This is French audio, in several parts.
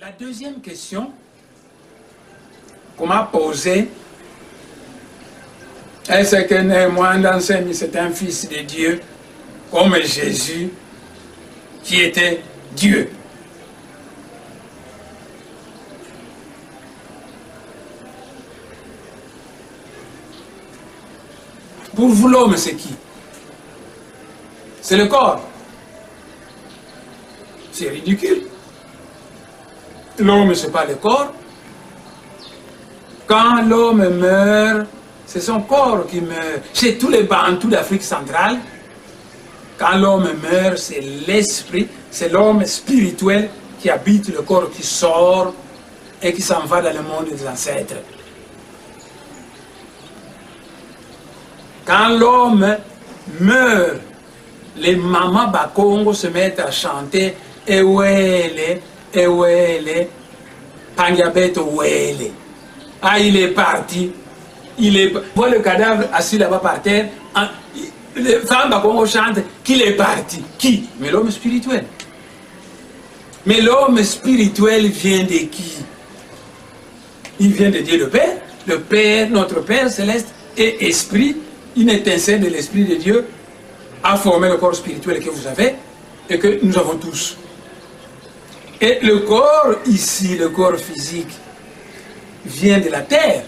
La deuxième question qu'on m'a posée, est-ce que Néhémie c'est un fils de Dieu comme Jésus qui était Dieu? Pour vous, l'homme, c'est qui? C'est le corps. C'est ridicule. L'homme, ce n'est pas le corps. Quand l'homme meurt, c'est son corps qui meurt. Chez tous les Bantous d'Afrique centrale, quand l'homme meurt, c'est l'esprit, c'est l'homme spirituel qui habite le corps, qui sort et qui s'en va dans le monde des ancêtres. Quand l'homme meurt, les mamans Bakongo se mettent à chanter Ewele, Ewele, Pandiabet Ewele. Ah, il est parti. Voit le cadavre assis là-bas par terre. Les femmes Bakongo chantent qu'il est parti. Qui? Mais l'homme spirituel. Mais l'homme spirituel vient de qui? Il vient de Dieu le Père. Le Père, notre Père céleste, est esprit. Une étincelle de l'Esprit de Dieu a formé le corps spirituel que vous avez et que nous avons tous. Et le corps ici, le corps physique, vient de la terre.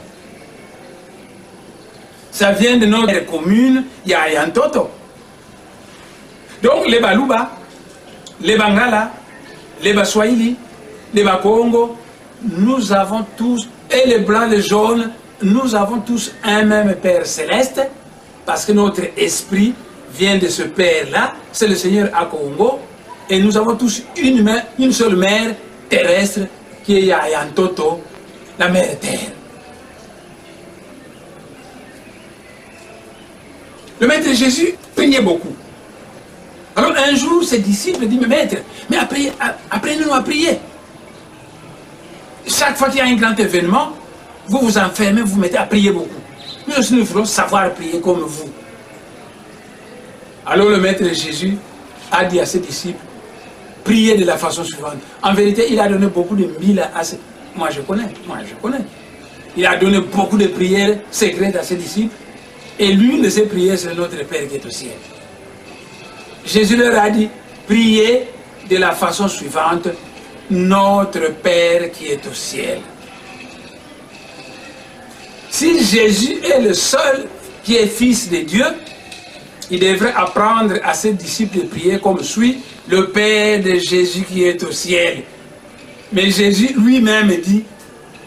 Ça vient de notre commune, Yayantoto. Donc les Baluba, les Bangala, les Baswahili, les Bakongo, nous avons tous, et les blancs, les jaunes, nous avons tous un même Père céleste, parce que notre esprit vient de ce Père-là, c'est le Seigneur Akongo, et nous avons tous une seule mère terrestre, qui est Yayantoto, la mère terre. Le maître Jésus priait beaucoup. Alors un jour, ses disciples disent, mais maître, mais apprenez-nous à prier. Chaque fois qu'il y a un grand événement, vous vous enfermez, vous vous mettez à prier beaucoup. Nous aussi, nous voulons savoir prier comme vous. Alors le maître Jésus a dit à ses disciples, priez de la façon suivante. En vérité, il a donné beaucoup de mille à ses... Moi je connais. Il a donné beaucoup de prières secrètes à ses disciples. Et l'une de ces prières, c'est notre Père qui est au ciel. Jésus leur a dit, priez de la façon suivante, notre Père qui est au ciel. Si Jésus est le seul qui est fils de Dieu, il devrait apprendre à ses disciples de prier comme suit, le Père de Jésus qui est au ciel. Mais Jésus lui-même dit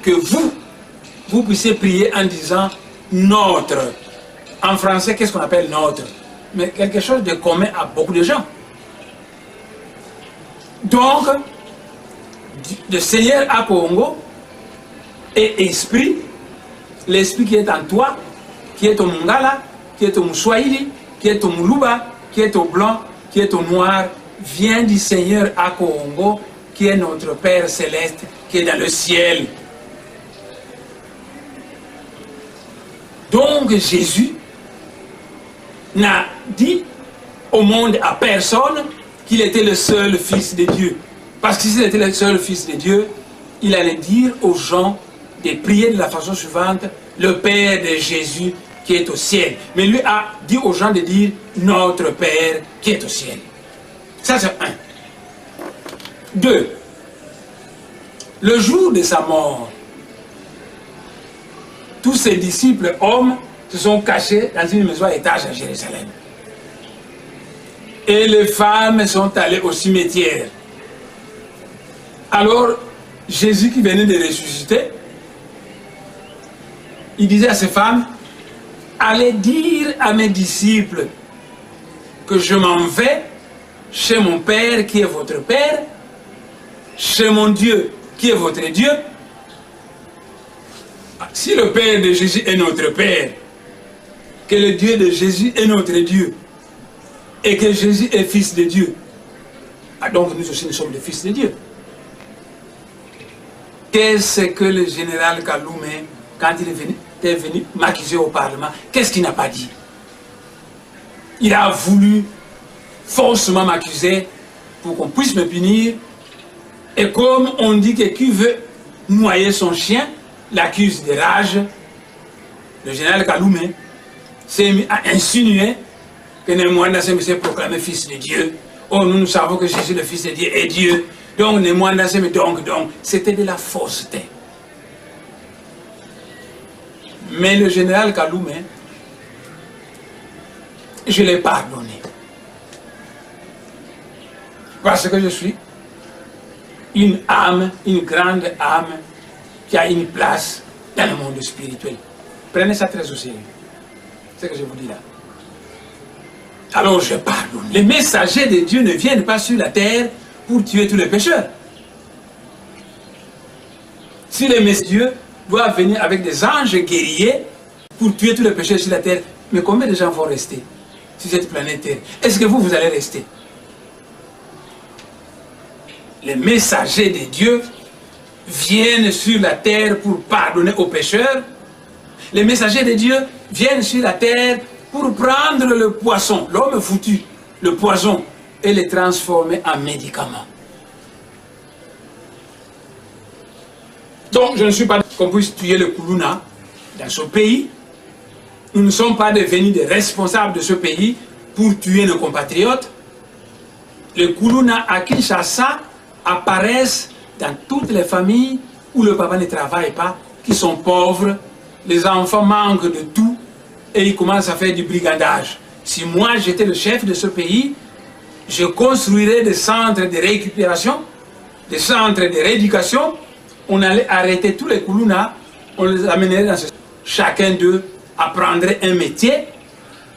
que vous puissiez prier en disant notre. En français, qu'est-ce qu'on appelle notre? Mais quelque chose de commun à beaucoup de gens. Donc, le Seigneur Akongo est esprit, l'esprit qui est en toi, qui est au Mungala, qui est au Moussouaïli, qui est au Moulouba, qui est au blanc, qui est au noir, vient du Seigneur Akongo, qui est notre Père céleste, qui est dans le ciel. Donc Jésus n'a dit au monde à personne qu'il était le seul fils de Dieu. Parce que s'il était le seul fils de Dieu, il allait dire aux gens de prier de la façon suivante, le Père de Jésus qui est au ciel. Mais lui a dit aux gens de dire notre Père qui est au ciel. Ça c'est un. Deux. Le jour de sa mort, tous ses disciples hommes se sont cachés dans une maison à étage à Jérusalem. Et les femmes sont allées au cimetière. Alors, Jésus qui venait de ressusciter, il disait à ces femmes, allez dire à mes disciples que je m'en vais chez mon Père qui est votre Père, chez mon Dieu qui est votre Dieu. Si le Père de Jésus est notre Père, que le Dieu de Jésus est notre Dieu, et que Jésus est fils de Dieu, donc nous aussi nous sommes des fils de Dieu. Qu'est-ce que le général Kaloumé, quand il est venu m'accuser au Parlement, qu'est-ce qu'il n'a pas dit? Il a voulu faussement m'accuser pour qu'on puisse me punir Et comme on dit que qui veut noyer son chien, l'accuse de rage, le général Kaloumé s'est mis à insinuer que Némoine s'est proclamé fils de Dieu. Oh, nous savons que Jésus, le fils de Dieu, est Dieu. Donc, Némoine s'est mis donc, c'était de la fausseté. Mais le général Kaloumé, je l'ai pardonné. Parce que je suis une âme, une grande âme qui a une place dans le monde spirituel. Prenez ça très au sérieux. C'est ce que je vous dis là. Alors je pardonne. Les messagers de Dieu ne viennent pas sur la terre pour tuer tous les pécheurs. Si les messagers de Dieu doivent venir avec des anges guerriers pour tuer tous les pécheurs sur la terre, mais combien de gens vont rester sur cette planète Terre? Est-ce que vous allez rester? Les messagers de Dieu viennent sur la terre pour pardonner aux pécheurs. Les messagers de Dieu viennent sur la terre pour prendre le poisson, l'homme foutu, le poison, et le transformer en médicament. Donc, je ne suis pas qu'on puisse tuer le Kuluna dans ce pays. Nous ne sommes pas devenus des responsables de ce pays pour tuer nos compatriotes. Le Kuluna à Kinshasa apparaissent dans toutes les familles où le papa ne travaille pas, qui sont pauvres, les enfants manquent de tout et ils commencent à faire du brigandage. Si moi j'étais le chef de ce pays, je construirais des centres de récupération, des centres de rééducation, on allait arrêter tous les Kuluna, on les amènerait dans ce... Chacun d'eux apprendrait un métier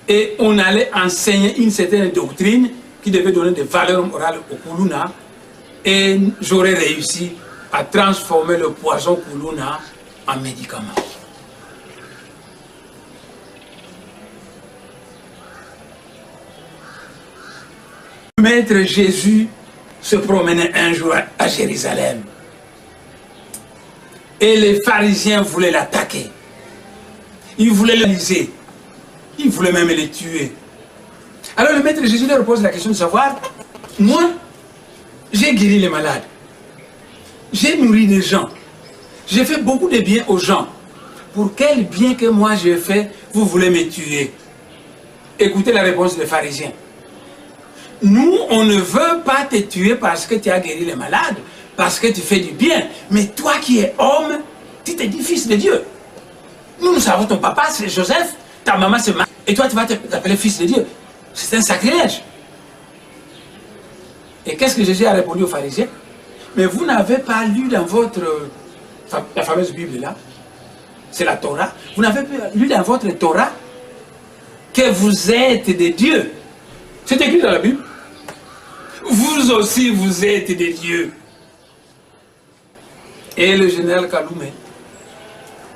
et on allait enseigner une certaine doctrine qui devait donner des valeurs morales aux Kuluna. Et j'aurais réussi à transformer le poison Kuluna en médicament. Maître Jésus se promenait un jour à Jérusalem. Et les pharisiens voulaient l'attaquer. Ils voulaient l'éliser. Ils voulaient même le tuer. Alors le maître Jésus leur pose la question de savoir, moi, j'ai guéri les malades. J'ai nourri des gens. J'ai fait beaucoup de bien aux gens. Pour quel bien que moi j'ai fait, vous voulez me tuer? Écoutez la réponse des pharisiens. Nous, on ne veut pas te tuer parce que tu as guéri les malades, parce que tu fais du bien. Mais toi qui es homme, tu te dis fils de Dieu. Nous savons ton papa, c'est Joseph, ta maman, c'est Marie. Et toi, tu vas t'appeler fils de Dieu. C'est un sacrilège. Et qu'est-ce que Jésus a répondu aux pharisiens? Mais vous n'avez pas lu dans votre... la fameuse Bible là, c'est la Torah. Vous n'avez pas lu dans votre Torah que vous êtes des dieux. C'est écrit dans la Bible. Vous aussi, vous êtes des dieux. Et le général Kaloumé,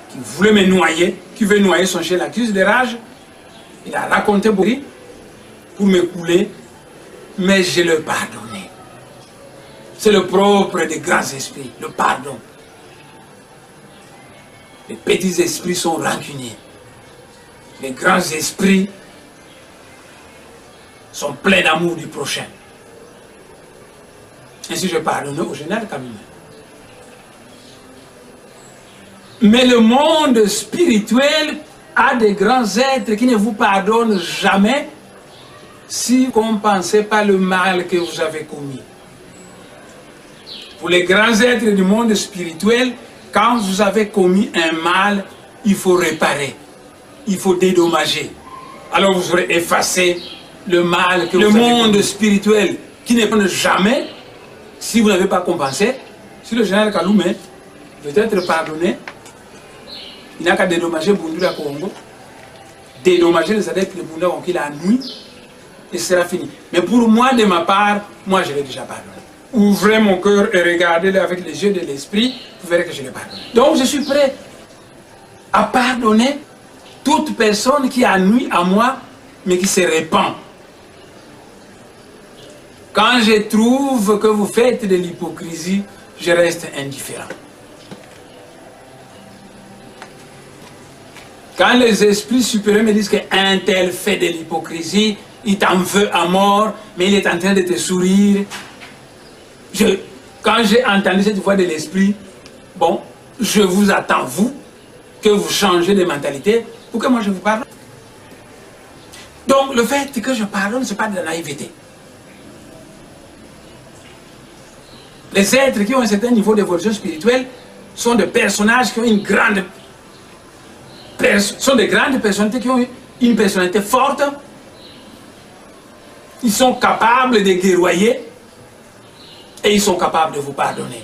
qui voulait me noyer, qui veut noyer son chien, l'accuse de rage, il a raconté beaucoup pour me couler, mais je le pardonné. C'est le propre des grands esprits, le pardon. Les petits esprits sont rancuniers. Les grands esprits sont pleins d'amour du prochain. Ainsi, je pardonne au général Kaloumé. Mais le monde spirituel a des grands êtres qui ne vous pardonnent jamais si vous ne compensez pas le mal que vous avez commis. Pour les grands êtres du monde spirituel, quand vous avez commis un mal, il faut réparer, il faut dédommager. Alors vous aurez effacé le mal que vous avez commis. Le monde spirituel qui ne pardonne jamais, si vous n'avez pas compensé, si le général Kaloumé veut être pardonné, il n'a qu'à dédommager Bundula Congo, dédommager les adeptes de Bundula qu'il a nuit, et ce sera fini. Mais pour moi, de ma part, moi je l'ai déjà pardonné. Ouvrez mon cœur et regardez-le avec les yeux de l'esprit, vous verrez que je l'ai pardonné. Donc je suis prêt à pardonner toute personne qui a nuit à moi, mais qui se répand. Quand je trouve que vous faites de l'hypocrisie, je reste indifférent. Quand les esprits supérieurs me disent qu'un tel fait de l'hypocrisie, il t'en veut à mort, mais il est en train de te sourire, Quand j'ai entendu cette voix de l'esprit, bon, je vous attends, vous, que vous changez de mentalité pour que moi je vous parle. Donc le fait que je pardonne, ce n'est pas de la naïveté. Les êtres qui ont un certain niveau d'évolution spirituelle sont des personnages qui ont une grande... sont des grandes personnalités qui ont une personnalité forte. Ils sont capables de guerroyer et ils sont capables de vous pardonner.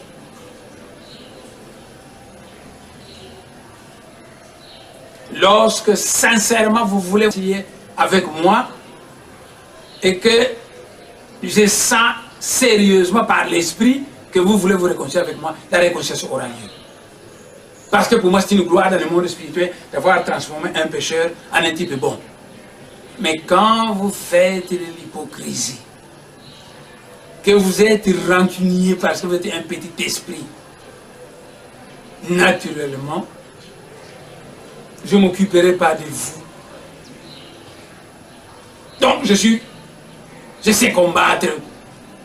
Lorsque sincèrement vous voulez essayer avec moi et que je sens sérieusement par l'esprit que vous voulez vous réconcilier avec moi, la réconciliation aura lieu. Parce que pour moi c'est une gloire dans le monde spirituel d'avoir transformé un pécheur en un type bon. Mais quand vous faites de l'hypocrisie, que vous êtes rancunier parce que vous êtes un petit esprit, naturellement, je ne m'occuperai pas de vous. Donc je sais combattre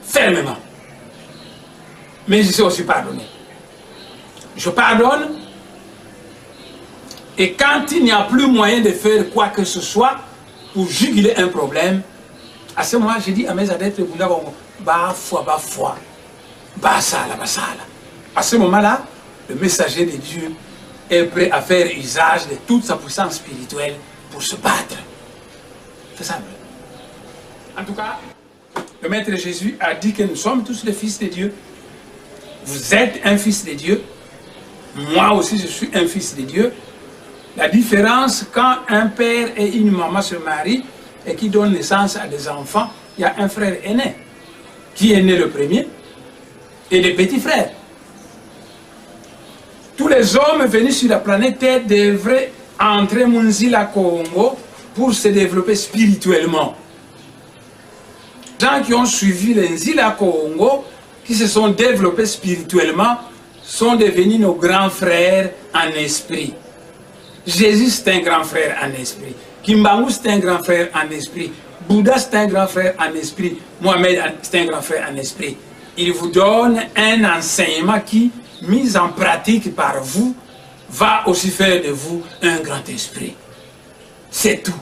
fermement. Mais je sais aussi pardonner. Je pardonne. Et quand il n'y a plus moyen de faire quoi que ce soit pour juguler un problème, à ce moment, je dis à mes adeptes, bah foi, bah sala. À ce moment-là, le messager de Dieu est prêt à faire usage de toute sa puissance spirituelle pour se battre. C'est simple. En tout cas, le Maître Jésus a dit que nous sommes tous les fils de Dieu. Vous êtes un fils de Dieu. Moi aussi, je suis un fils de Dieu. La différence, quand un père et une maman se marient et qui donnent naissance à des enfants, il y a un frère aîné qui est né le premier et des petits frères. Tous les hommes venus sur la planète Terre devraient entrer au Nzila Congo pour se développer spirituellement. Les gens qui ont suivi le Nzila Congo, qui se sont développés spirituellement, sont devenus nos grands frères en esprit. Jésus c'est un grand frère en esprit. Kimbangu c'est un grand frère en esprit. Bouddha c'est un grand frère en esprit. Mohamed c'est un grand frère en esprit. Il vous donne un enseignement qui, mis en pratique par vous, va aussi faire de vous un grand esprit. C'est tout.